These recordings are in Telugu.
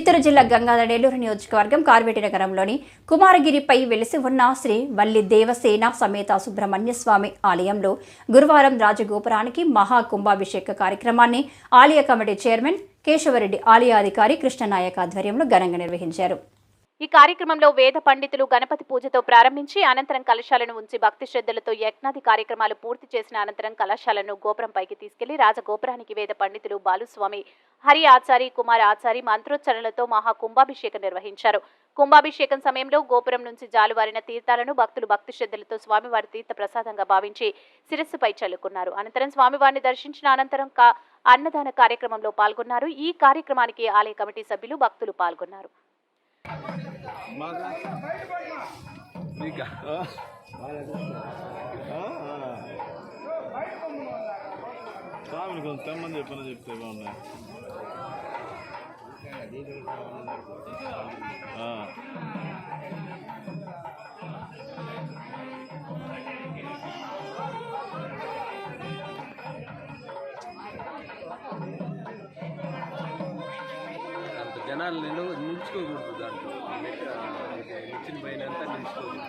చిత్తూరు జిల్లా గంగాధర నెల్లూరు నియోజకవర్గం కార్వేటి నగరంలోని కుమారగిరిపై వెలిసి ఉన్న శ్రీ వల్లి దేవసేన సమేత సుబ్రహ్మణ్య స్వామి ఆలయంలో గురువారం రాజగోపురానికి మహాకుంభాభిషేక కార్యక్రమాన్ని ఆలయ కమిటీ చైర్మన్ కేశవరెడ్డి ఆలయాధికారి కృష్ణనాయక్ ఆధ్వర్యంలో ఘనంగా నిర్వహించారు. ఈ కార్యక్రమంలో వేద పండితులు గణపతి పూజతో ప్రారంభించి అనంతరం కలశాలను ఉంచి భక్తి శ్రద్ధలతో యజ్ఞాది కార్యక్రమాలు పూర్తి చేసిన అనంతరం కలశాలను గోపురంపైకి తీసుకెళ్లి రాజగోపురానికి వేద పండితులు బాలుస్వామి, హరి ఆచారి, కుమార్ ఆచారి మంత్రోచ్చరణలతో మహాకుంభాభిషేకం నిర్వహించారు. కుంభాభిషేకం సమయంలో గోపురం నుంచి జాలువారిన తీర్థాలను భక్తులు భక్తి శ్రద్ధలతో స్వామివారి తీర్థ ప్రసాదంగా భావించి శిరస్సుపై చల్లుకున్నారు. అనంతరం స్వామివారిని దర్శించిన అనంతరం అన్నదాన కార్యక్రమంలో పాల్గొన్నారు. ఈ కార్యక్రమానికి ఆలయ కమిటీ సభ్యులు, భక్తులు పాల్గొన్నారు. స్వామిని కొంచెం తెమ్మని చెప్పిన చెప్తే బాగున్నాయి. జనాలు నిలుచుకోకూడదు, దాంట్లో నిచ్చిన పైన అంతా నిలుచుకోకూడదు.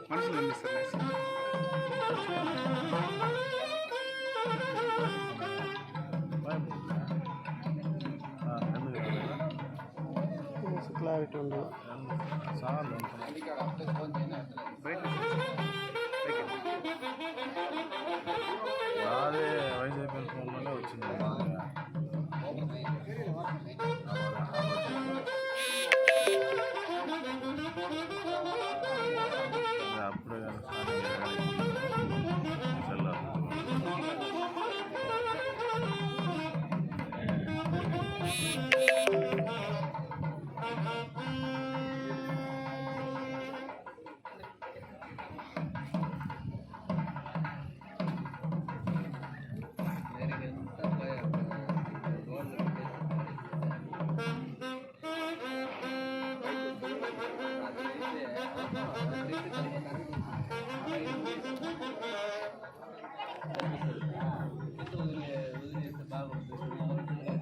మనసులో క్లారిటీ ఉండదు. అదే వైజాగ్ ఫోన్లోనే వచ్చింది.